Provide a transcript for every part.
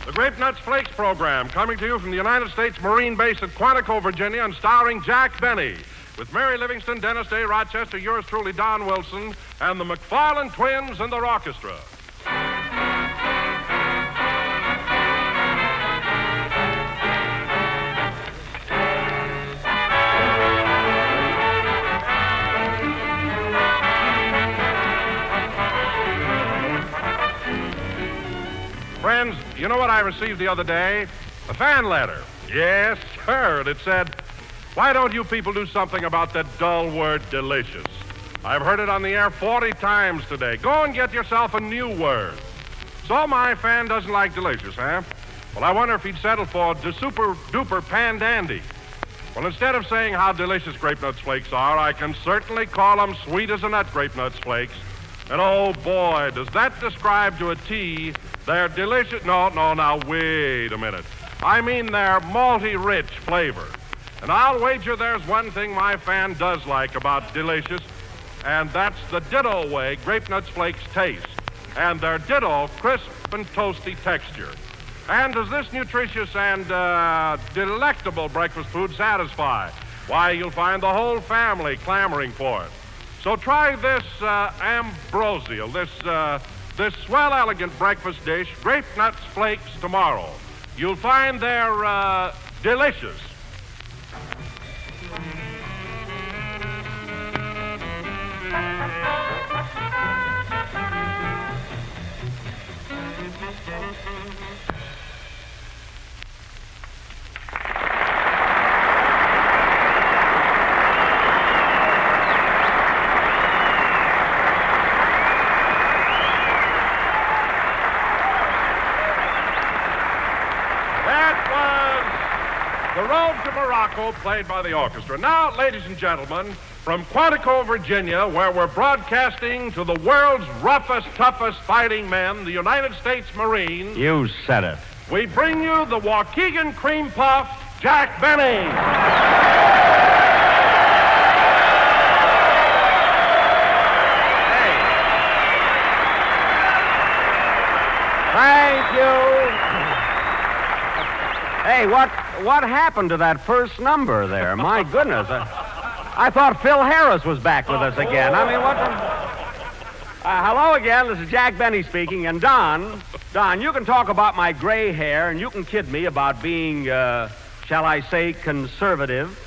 The Grape Nuts Flakes program, coming to you from the United States Marine Base at Quantico, Virginia, and starring Jack Benny, with Mary Livingston, Dennis Day, Rochester, yours truly, Don Wilson, and the McFarland Twins and their orchestra. Friends, you know what I received the other day? A fan letter. Yes, sir. And it said, "Why don't you people do something about that dull word delicious? I've heard it on the air 40 times today. Go and get yourself a new word." So my fan doesn't like delicious, huh? Well, I wonder if he'd settle for the super-duper pandandy. Well, instead of saying how delicious Grape Nuts Flakes are, I can certainly call them sweet as a nut Grape Nuts Flakes. And oh, boy, does that describe to a T their delicious... No, now, wait a minute. I mean their malty-rich flavor. And I'll wager there's one thing my fan does like about delicious, and that's the ditto way Grape Nuts Flakes taste, and their ditto crisp and toasty texture. And does this nutritious and delectable breakfast food satisfy? Why, you'll find the whole family clamoring for it. So try this ambrosial, this swell, elegant breakfast dish, Grape Nuts Flakes, tomorrow. You'll find they're delicious. The Road to Morocco, played by the orchestra. Now, ladies and gentlemen, from Quantico, Virginia, where we're broadcasting to the world's roughest, toughest fighting men, the United States Marines. You said it. We bring you the Waukegan Cream Puff, Jack Benny. Thank you. Hey, what happened to that first number there? My goodness. I thought Phil Harris was back with us again. I mean, what the... hello again. This is Jack Benny speaking. And Don, you can talk about my gray hair, and you can kid me about being, shall I say, conservative.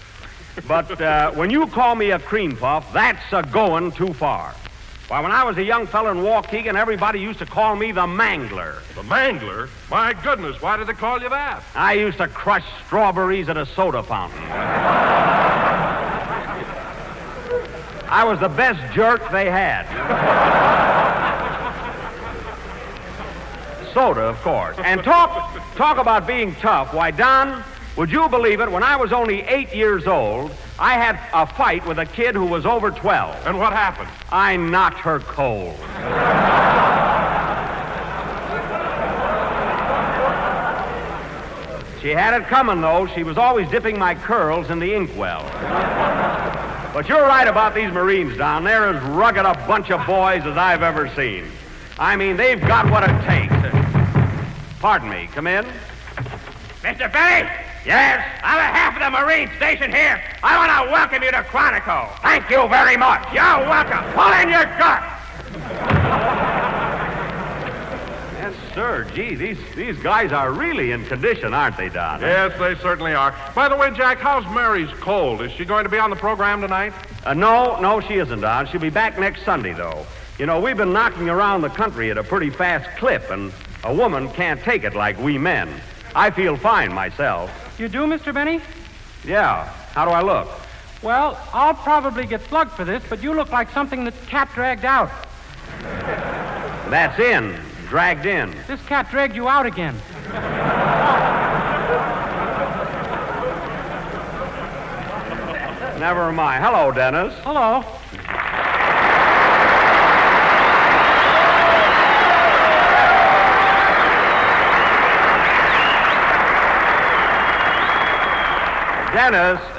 But when you call me a cream puff, that's going too far. Why, when I was a young fella in Waukegan, everybody used to call me the Mangler. The Mangler? My goodness, why did they call you that? I used to crush strawberries at a soda fountain. I was the best jerk they had. Soda, of course. And talk about being tough. Why, Don, would you believe it? When I was only 8 years old, I had a fight with a kid who was over 12. And what happened? I knocked her cold. She had it coming, though. She was always dipping my curls in the inkwell. But you're right about these Marines, Don. They're as rugged a bunch of boys as I've ever seen. I mean, they've got what it takes. Pardon me. Come in. Mr. Benny? Yes? On behalf of the Marine station here, I want to welcome you to Quantico. Thank you very much. You're welcome. Pull in your gut. Yes, sir. Gee, these guys are really in condition, aren't they, Don? Yes, they certainly are. By the way, Jack, how's Mary's cold? Is she going to be on the program tonight? No, she isn't, Don. She'll be back next Sunday, though. You know, we've been knocking around the country at a pretty fast clip, and a woman can't take it like we men. I feel fine myself. You do, Mr. Benny? Yeah. How do I look? Well, I'll probably get slugged for this, but you look like something that cat dragged out. That's in. Dragged in. This cat dragged you out again. Never mind. Hello, Dennis. Hello.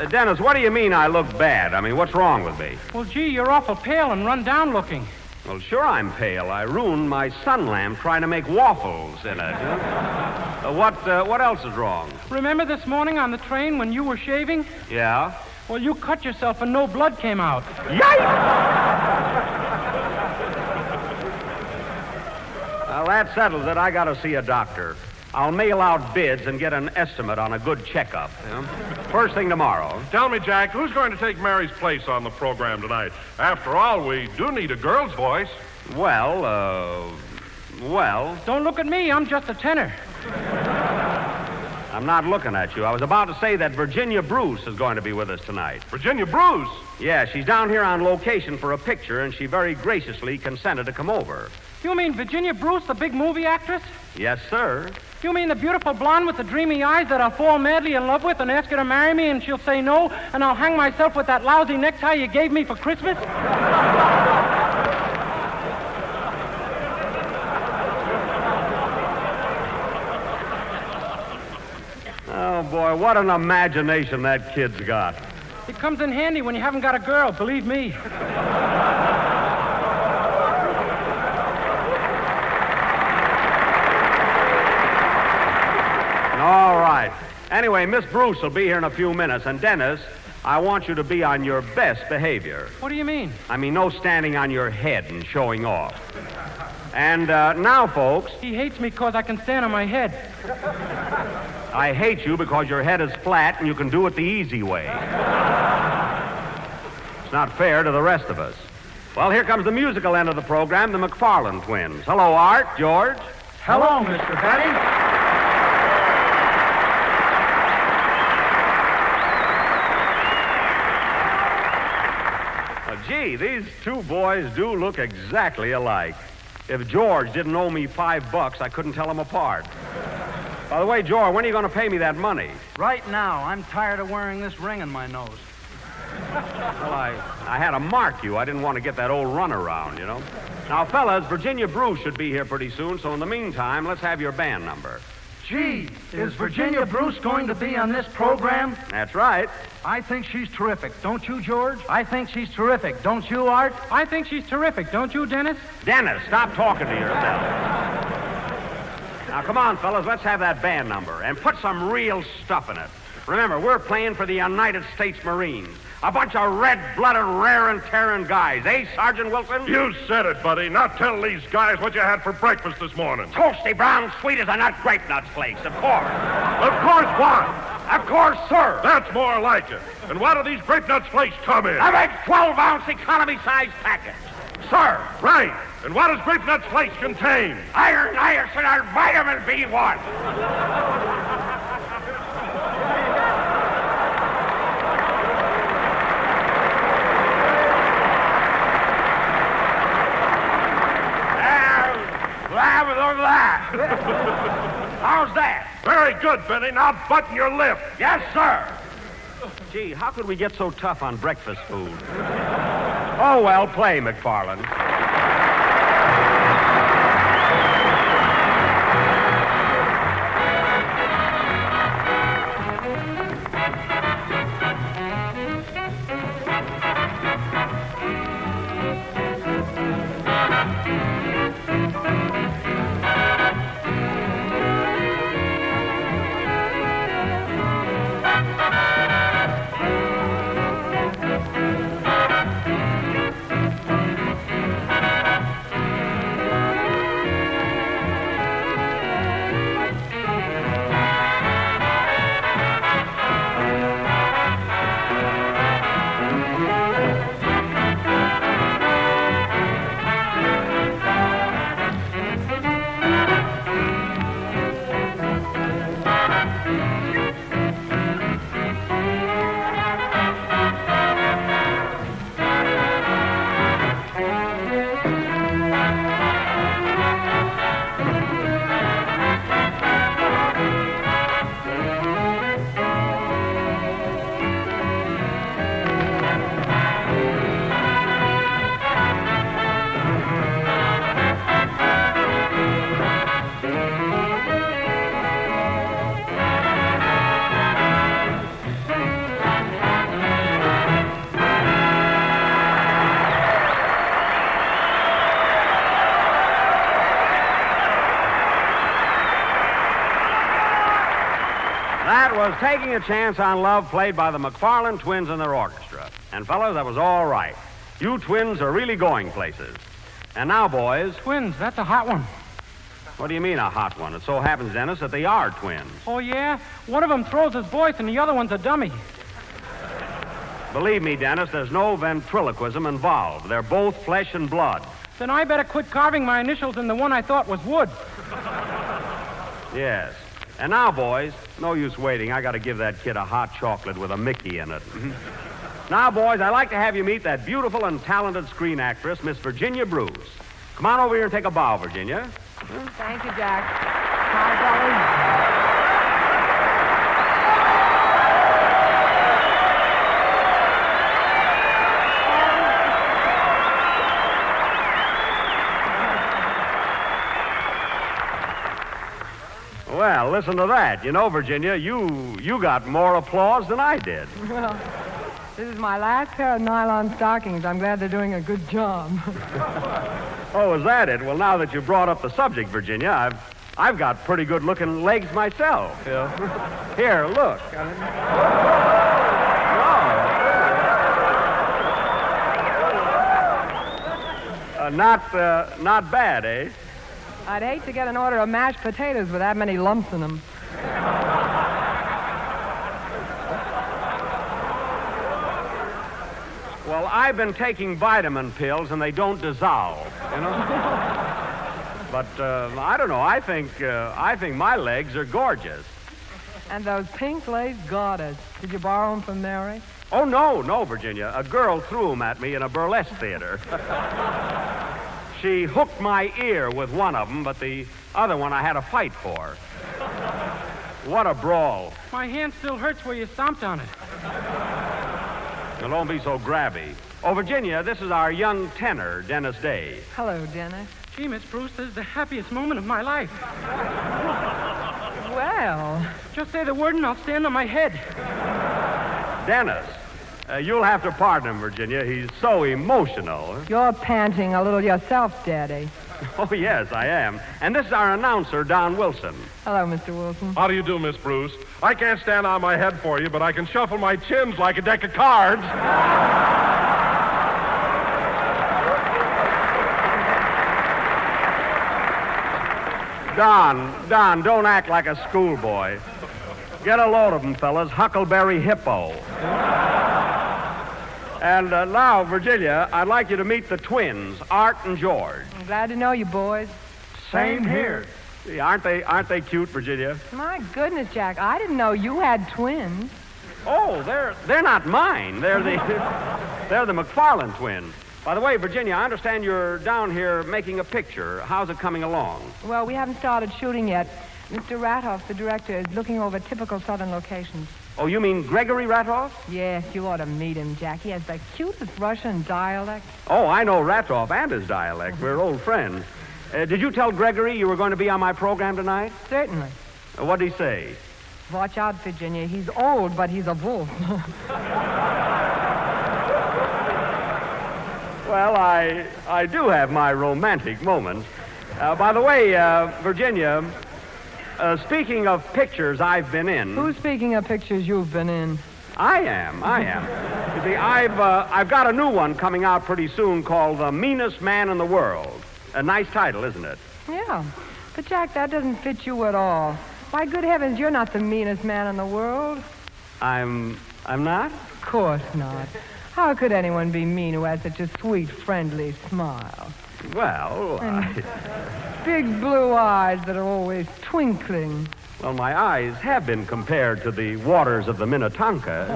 Dennis, what do you mean I look bad? I mean, what's wrong with me? Well, gee, you're awful pale and run down looking. Well, sure I'm pale. I ruined my sun lamp trying to make waffles in it. What else is wrong? Remember this morning on the train when you were shaving? Yeah? Well, you cut yourself and no blood came out. Well, that settles it. I got to see a doctor. I'll mail out bids and get an estimate on a good checkup. First thing tomorrow. Tell me, Jack, who's going to take Mary's place on the program tonight? After all, we do need a girl's voice. Well. Don't look at me. I'm just a tenor. I'm not looking at you. I was about to say that Virginia Bruce is going to be with us tonight. Virginia Bruce? Yeah, she's down here on location for a picture, and she very graciously consented to come over. You mean Virginia Bruce, the big movie actress? Yes, sir. You mean the beautiful blonde with the dreamy eyes that I'll fall madly in love with and ask her to marry me and she'll say no and I'll hang myself with that lousy necktie you gave me for Christmas? Oh, boy, what an imagination that kid's got. It comes in handy when you haven't got a girl, believe me. All right. Anyway, Miss Bruce will be here in a few minutes. And, Dennis, I want you to be on your best behavior. What do you mean? I mean, no standing on your head and showing off. And now, folks, He hates me because I can stand on my head. I hate you because your head is flat and you can do it the easy way. It's not fair to the rest of us. Well, here comes the musical end of the program, the McFarland twins. Hello, Art, George. Hello, Mr. Benny. Gee, these two boys do look exactly alike. If George didn't owe me $5, I couldn't tell them apart. By the way, George, when are you going to pay me that money? Right now. I'm tired of wearing this ring in my nose. Well, I had to mark you. I didn't want to get that old runaround, you know. Now, fellas, Virginia Bruce should be here pretty soon, so in the meantime, let's have your band number. Gee, is Virginia Bruce going to be on this program? That's right. I think she's terrific. Don't you, George? I think she's terrific. Don't you, Art? I think she's terrific, don't you, Dennis? Dennis, stop talking to yourself. Now, come on, fellas, let's have that band number and put some real stuff in it. Remember, we're playing for the United States Marines. A bunch of red-blooded, raring-tearing guys. Eh, Sergeant Wilson? You said it, buddy. Now tell these guys what you had for breakfast this morning. Toasty brown, sweet as a nut grape nuts flakes, of course. Of course what? Of course, sir. That's more like it. And what do these grape nuts flakes come in? A big 12-ounce economy-sized package. Sir. Right. And what does grape nuts flakes contain? Iron, niacin, and vitamin B1. How's that? Very good, Benny. Now button your lip. Yes, sir. Gee, how could we get so tough on breakfast food? Oh, well, play, McFarland. That was Taking a Chance on Love, played by the McFarland twins and their orchestra. And, fellas, that was all right. You twins are really going places. And now, boys... Twins, that's a hot one. What do you mean, a hot one? It so happens, Dennis, that they are twins. Oh, yeah? One of them throws his voice and the other one's a dummy. Believe me, Dennis, there's no ventriloquism involved. They're both flesh and blood. Then I better quit carving my initials in the one I thought was wood. Yes. And now, boys, no use waiting. I got to give that kid a hot chocolate with a Mickey in it. Now, boys, I'd like to have you meet that beautiful and talented screen actress, Miss Virginia Bruce. Come on over here and take a bow, Virginia. Thank you, Jack. Hi, fellas. Well, listen to that. You know, Virginia, you got more applause than I did. Well, this is my last pair of nylon stockings. I'm glad they're doing a good job. Oh, is that it? Well, now that you brought up the subject, Virginia, I've got pretty good-looking legs myself. Here, look. Not bad, eh? I'd hate to get an order of mashed potatoes with that many lumps in them. Well, I've been taking vitamin pills, and they don't dissolve, you know? But, I don't know. I think my legs are gorgeous. And those pink lace garters. Did you borrow them from Mary? Oh, no, Virginia. A girl threw them at me in a burlesque theater. She hooked my ear with one of them, but the other one I had a fight for. What a brawl. My hand still hurts where you stomped on it. Now, don't be so grabby. Oh, Virginia, this is our young tenor, Dennis Day. Hello, Dennis. Gee, Miss Bruce, this is the happiest moment of my life. Well. Just say the word and I'll stand on my head. Dennis, you'll have to pardon him, Virginia. He's so emotional. You're panting a little yourself, Daddy. Oh, yes, I am. And this is our announcer, Don Wilson. Hello, Mr. Wilson. How do you do, Miss Bruce? I can't stand on my head for you, but I can shuffle my chins like a deck of cards. Don, don't act like a schoolboy. Get a load of them, fellas. Huckleberry Hippo. And now, Virginia, I'd like you to meet the twins, Art and George. I'm glad to know you, boys. Same here. See, aren't they cute, Virginia? My goodness, Jack, I didn't know you had twins. Oh, they're not mine. They're the McFarland twins. By the way, Virginia, I understand you're down here making a picture. How's it coming along? Well, we haven't started shooting yet. Mr. Rathoff, the director, is looking over typical Southern locations. Oh, you mean Gregory Rathoff? Yes, you ought to meet him, Jack. He has the cutest Russian dialect. Oh, I know Rathoff and his dialect. We're old friends. Did you tell Gregory you were going to be on my program tonight? Certainly. What'd he say? Watch out, Virginia. He's old, but he's a wolf. Well, I do have my romantic moments. By the way, Virginia, speaking of pictures I've been in... Who's speaking of pictures you've been in? I am. You see, I've got a new one coming out pretty soon called The Meanest Man in the World. A nice title, isn't it? Yeah. But, Jack, that doesn't fit you at all. Why, good heavens, you're not the meanest man in the world. I'm not? Of course not. How could anyone be mean who has such a sweet, friendly smile? Well, Big blue eyes that are always twinkling. Well, my eyes have been compared to the waters of the Minnetonka.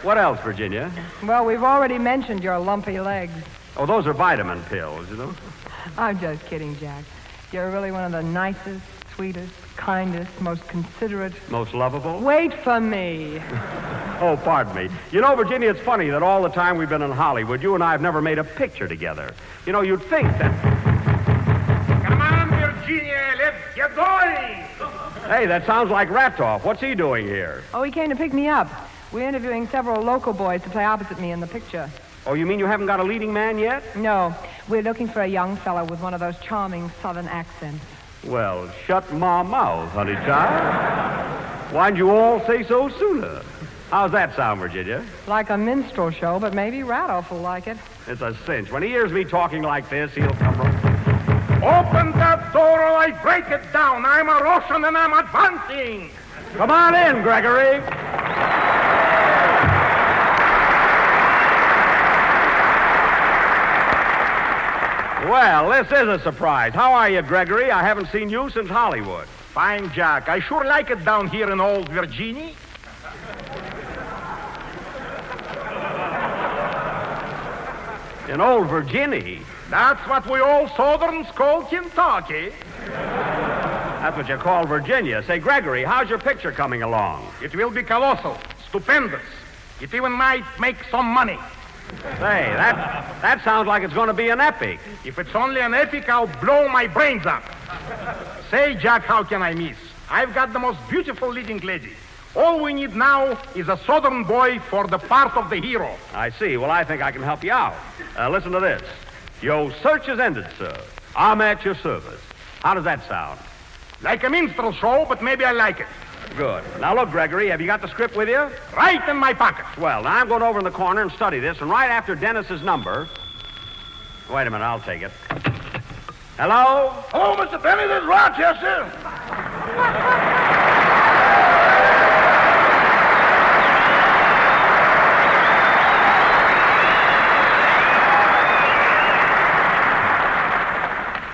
What else, Virginia? Well, we've already mentioned your lumpy legs. Oh, those are vitamin pills, you know? I'm just kidding, Jack. You're really one of the nicest, sweetest, kindest, most considerate... Most lovable? Wait for me. Oh, pardon me. You know, Virginia, it's funny that all the time we've been in Hollywood, you and I have never made a picture together. You know, you'd think that... Come on, Virginia, let's get going. Hey, that sounds like Rathoff. What's he doing here? Oh, he came to pick me up. We're interviewing several local boys to play opposite me in the picture. Oh, you mean you haven't got a leading man yet? No, we're looking for a young fellow with one of those charming Southern accents. Well, shut my mouth, honey child. Why'd you all say so sooner? How's that sound, Virginia? Like a minstrel show, but maybe Randolph will like it. It's a cinch. When he hears me talking like this, he'll come right. Open that door or I break it down. I'm a Russian and I'm advancing. Come on in, Gregory. Well, this is a surprise. How are you, Gregory? I haven't seen you since Hollywood. Fine, Jack. I sure like it down here in old Virginia. In old Virginia? That's what we all Southerns call Kentucky. That's what you call Virginia. Say, Gregory, how's your picture coming along? It will be colossal, stupendous. It even might make some money. Say, that sounds like it's going to be an epic. If it's only an epic, I'll blow my brains up. Say, Jack, how can I miss? I've got the most beautiful leading lady. All we need now is a Southern boy for the part of the hero. I see. Well, I think I can help you out. Listen to this. Your search is ended, sir. I'm at your service. How does that sound? Like a minstrel show, but maybe I like it. Good. Now, look, Gregory, have you got the script with you? Right in my pocket. Well, now I'm going over in the corner and study this, and right after Dennis's number... Wait a minute, I'll take it. Hello? Hello, Mr. Benny, this is Rochester.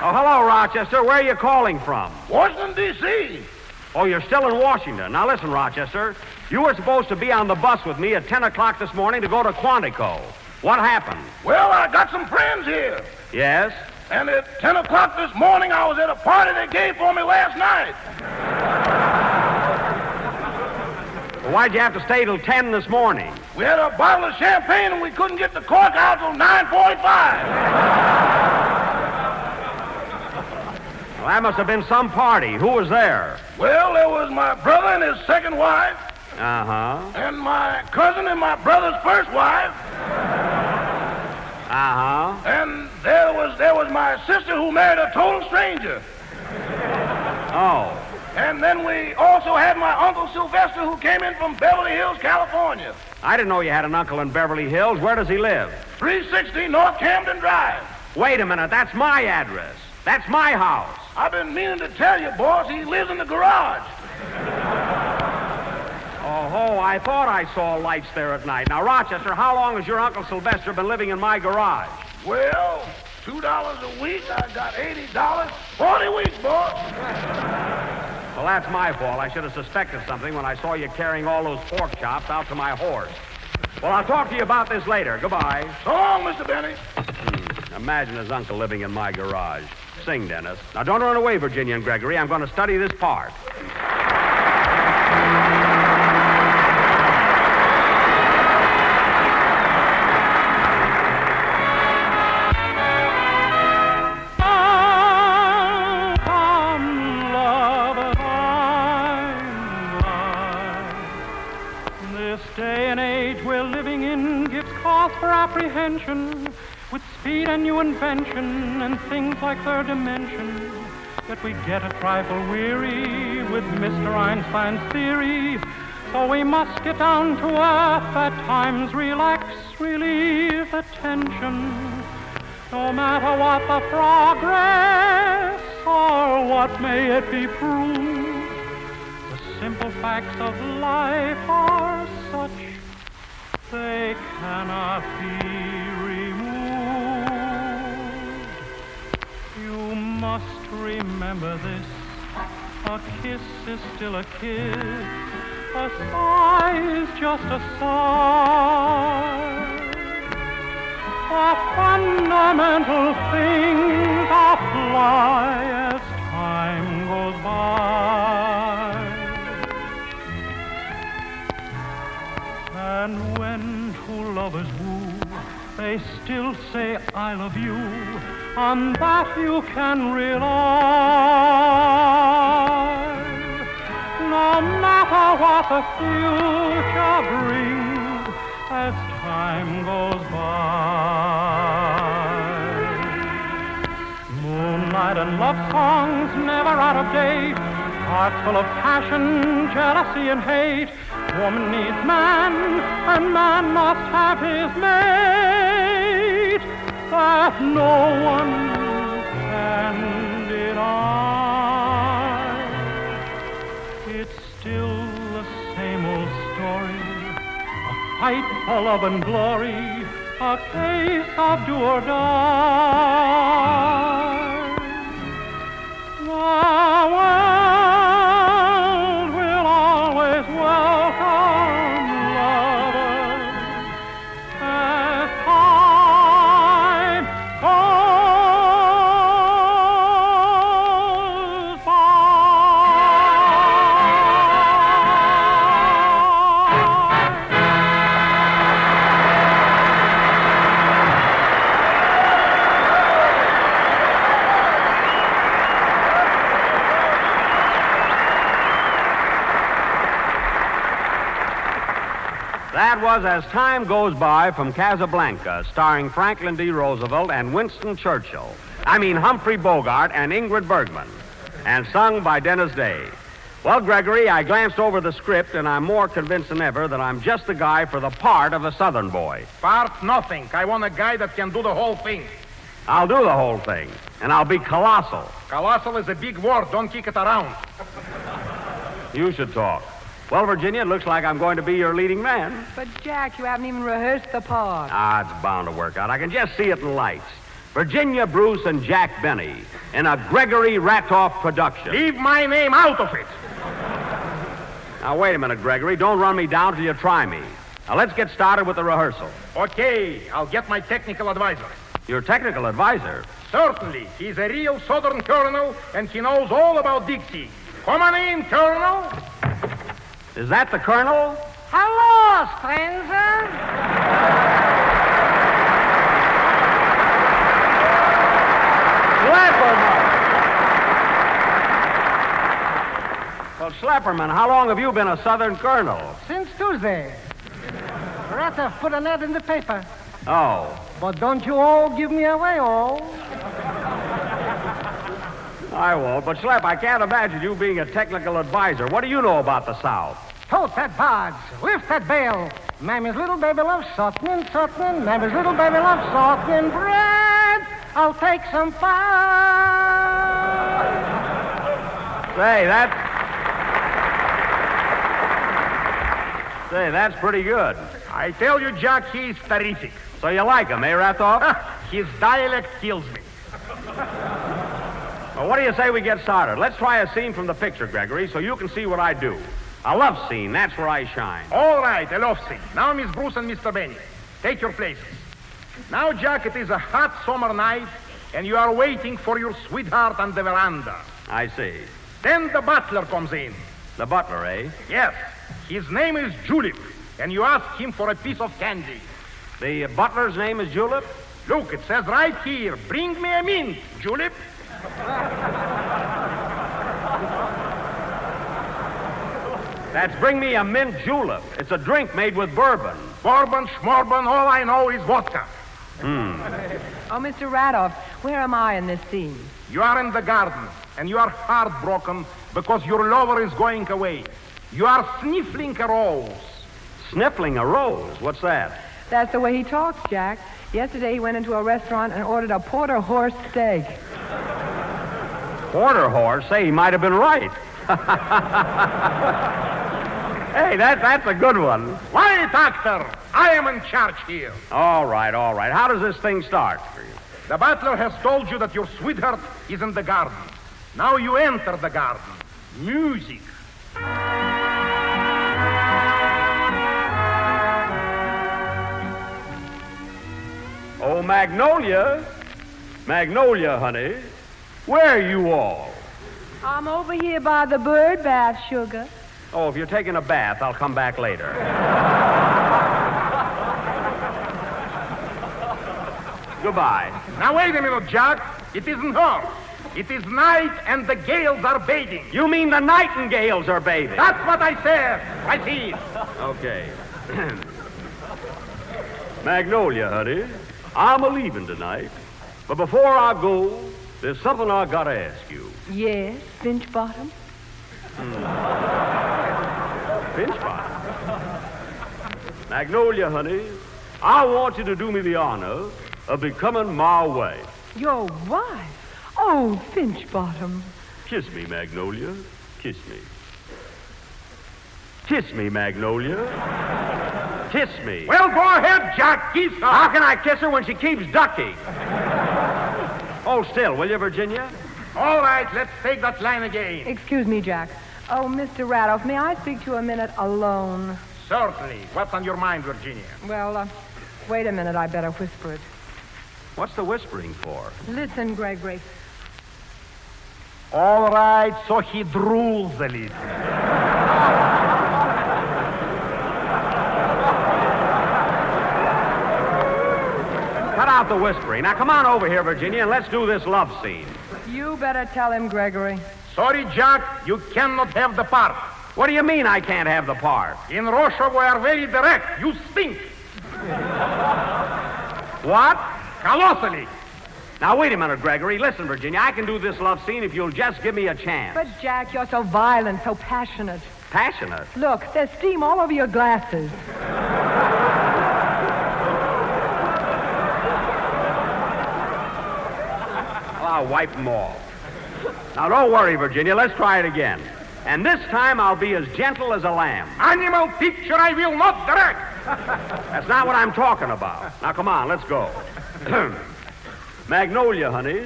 Oh, hello, Rochester. Where are you calling from? Washington, D.C. Oh, you're still in Washington. Now, listen, Rochester. You were supposed to be on the bus with me at 10 o'clock this morning to go to Quantico. What happened? Well, I got some friends here. Yes? And at 10 o'clock this morning, I was at a party they gave for me last night. Well, why'd you have to stay till 10 this morning? We had a bottle of champagne and we couldn't get the cork out till 9:45. Well, that must have been some party. Who was there? Well, there was my brother and his second wife. Uh-huh. And my cousin and my brother's first wife. Uh-huh. And there was my sister who married a total stranger. Oh. And then we also had my Uncle Sylvester who came in from Beverly Hills, California. I didn't know you had an uncle in Beverly Hills. Where does he live? 360 North Camden Drive. Wait a minute. That's my address. That's my house. I've been meaning to tell you, boss, he lives in the garage. Oh, I thought I saw lights there at night. Now, Rochester, how long has your Uncle Sylvester been living in my garage? Well, $2 a week. I got $80. 40 weeks, boss. Well, that's my fault. I should have suspected something when I saw you carrying all those pork chops out to my horse. Well, I'll talk to you about this later. Goodbye. So long, Mr. Benny. Imagine his uncle living in my garage. Sing, Dennis. Now, don't run away, Virginia and Gregory. I'm going to study this part. This day and age we're living in gives cause for apprehension. With speed and new invention and things like third dimension, that we get a trifle weary with Mr. Einstein's theory. So we must get down to earth at times, relax, relieve the tension. No matter what the progress or what may it be proved, the simple facts of life are such they cannot be removed. You must remember this. A kiss is still a kiss. A sigh is just a sigh. The fundamental things apply as time goes by. And when two lovers woo, they still say, I love you. On that you can rely. No matter what the future brings as time goes by. Moonlight tried and love songs never out of date. Hearts full of passion, jealousy, and hate. Woman needs man, and man must have his mate. That no one can deny. It's still the same old story. A fight for love and glory. A case of do or die. The world will always welcome lovers as time goes by. That was As Time Goes By from Casablanca, starring Franklin D. Roosevelt and Winston Churchill. Humphrey Bogart and Ingrid Bergman, and sung by Dennis Day. Well, Gregory, I glanced over the script, and I'm more convinced than ever that I'm just the guy for the part of the Southern boy. Part nothing. I want a guy that can do the whole thing. I'll do the whole thing, and I'll be colossal. Colossal is a big word. Don't kick it around. You should talk. Well, Virginia, it looks like I'm going to be your leading man. But, Jack, you haven't even rehearsed the part. It's bound to work out. I can just see it in lights. Virginia Bruce and Jack Benny in a Gregory Ratoff production. Leave my name out of it. Now, wait a minute, Gregory. Don't run me down till you try me. Now, let's get started with the rehearsal. Okay, I'll get my technical advisor. Your technical advisor? Certainly. He's a real Southern colonel, and he knows all about Dixie. Come on in, Colonel. Is that the Colonel? Hello, stranger. Schlepperman. Well, Schlepperman, how long have you been a Southern Colonel? Since Tuesday. Rather put an ad in the paper. Oh. But don't you all give me away, all. I won't, but Schlepp, I can't imagine you being a technical advisor. What do you know about the South? Tote that barge. Lift that bale. Mammy's little baby loves something and something. Mammy's little baby loves something and bread. I'll take some fun. Say, that's pretty good. I tell you, Jack, he's terrific. So you like him, eh, Ratoff? His dialect kills me. Well, what do you say we get started? Let's try a scene from the picture, Gregory, so you can see what I do. A love scene, that's where I shine. All right, a love scene. Now, Miss Bruce and Mr. Benny, take your places. Now, Jack, it is a hot summer night, and you are waiting for your sweetheart on the veranda. I see. Then the butler comes in. The butler, eh? Yes. His name is Julep, and you ask him for a piece of candy. The butler's name is Julep? Look, it says right here, bring me a mint, Julep. That's bring me a mint julep. It's a drink made with bourbon. Bourbon, schmorbon, all I know is vodka. Oh, Mr. Ratoff, where am I in this scene? You are in the garden, and you are heartbroken because your lover is going away. You are sniffling a rose. Sniffling a rose? What's that? That's the way he talks, Jack. Yesterday he went into a restaurant and ordered a porter horse steak. Porter horse? Say, he might have been right. Hey, that's a good one. Quiet, actor. I am in charge here. All right. How does this thing start for you? The butler has told you that your sweetheart is in the garden. Now you enter the garden. Music. Oh, Magnolia. Magnolia, honey. Where are you all? I'm over here by the bird bath, sugar. Oh, if you're taking a bath, I'll come back later. Goodbye. Now, wait a minute, Jack. It isn't her. It is night, and the gales are bathing. You mean the nightingales are bathing? That's what I said. I see. Okay. Magnolia, honey, I'm a-leaving tonight. But before I go, there's something I gotta ask you. Yes, Finch Bottom? Finch Bottom? Magnolia, honey, I want you to do me the honor of becoming my wife. Your wife? Oh, Finch Bottom. Kiss me, Magnolia. Kiss me. Kiss me, Magnolia. Kiss me. Well, go ahead, Jack. Kiss her. How can I kiss her when she keeps ducking? Hold still, will you, Virginia? All right, let's take that line again. Excuse me, Jack. Oh, Mr. Radoff, may I speak to you a minute alone? Certainly. What's on your mind, Virginia? Well, wait a minute. I better whisper it. What's the whispering for? Listen, Gregory. All right, so he drools a little. Cut out the whispering. Now, come on over here, Virginia, and let's do this love scene. You better tell him, Gregory. Sorry, Jack, you cannot have the part. What do you mean I can't have the part? In Russia, we are very direct. You stink. What? Colossally. Now, wait a minute, Gregory. Listen, Virginia, I can do this love scene if you'll just give me a chance. But, Jack, you're so violent, so passionate. Passionate? Look, there's steam all over your glasses. Well, I'll wipe them off. Now, don't worry, Virginia. Let's try it again. And this time I'll be as gentle as a lamb. Animal picture I will not direct. That's not what I'm talking about. Now, come on, let's go. Magnolia, honey,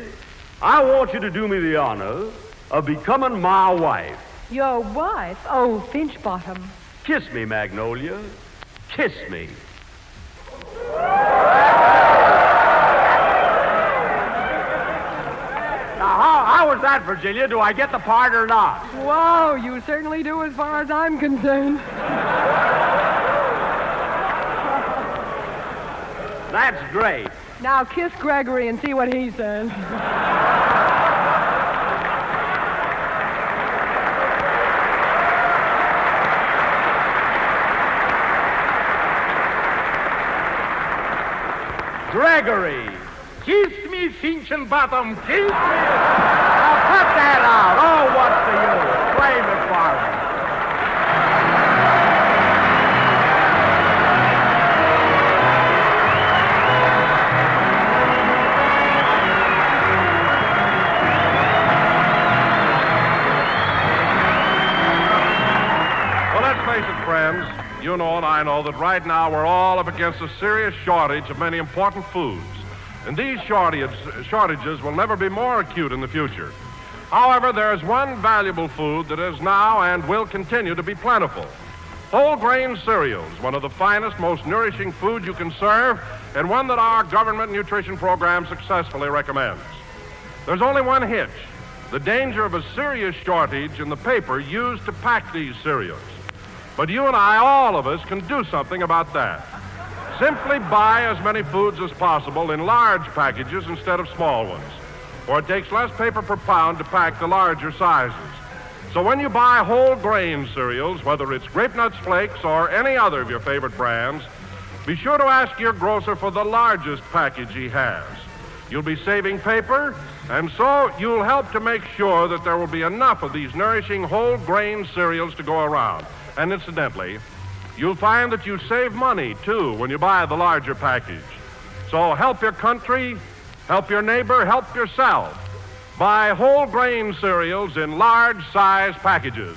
I want you to do me the honor of becoming my wife. Your wife? Oh, Finch Bottom. Kiss me, Magnolia. Kiss me. Now, how was that, Virginia? Do I get the part or not? Wow, you certainly do as far as I'm concerned. That's great. Now kiss Gregory and see what he says. Gregory. Kiss me, Finch and Bottom. Kiss me. Now cut that out. Oh, what's the use? Blame it for me. Well, let's face it, friends. You know and I know that right now we're all up against a serious shortage of many important foods. And these shortages will never be more acute in the future. However, there's one valuable food that is now and will continue to be plentiful. Whole grain cereals, one of the finest, most nourishing foods you can serve, and one that our government nutrition program successfully recommends. There's only one hitch: the danger of a serious shortage in the paper used to pack these cereals. But you and I, all of us, can do something about that. Simply buy as many foods as possible in large packages instead of small ones, for it takes less paper per pound to pack the larger sizes. So when you buy whole grain cereals, whether it's Grape Nuts Flakes or any other of your favorite brands, be sure to ask your grocer for the largest package he has. You'll be saving paper, and so you'll help to make sure that there will be enough of these nourishing whole grain cereals to go around. And incidentally, you'll find that you save money, too, when you buy the larger package. So help your country, help your neighbor, help yourself. Buy whole grain cereals in large size packages.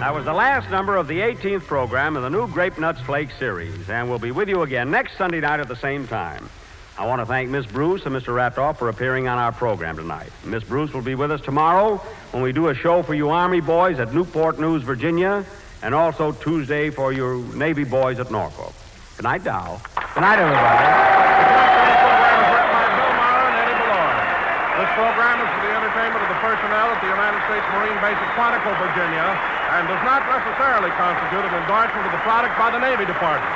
That was the last number of the 18th program in the new Grape Nuts Flake series, and we'll be with you again next Sunday night at the same time. I want to thank Miss Bruce and Mr. Ratoff for appearing on our program tonight. Miss Bruce will be with us tomorrow when we do a show for you Army boys at Newport News, Virginia, and also Tuesday for your Navy boys at Norfolk. Good night, Dow. Good night, everybody. This program is for the entertainment of the personnel at the United States Marine Base at Quantico, Virginia, and does not necessarily constitute an endorsement of the product by the Navy Department.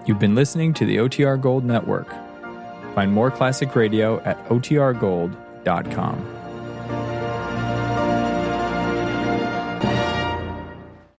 You've been listening to the OTR Gold Network. Find more classic radio at otrgold.com.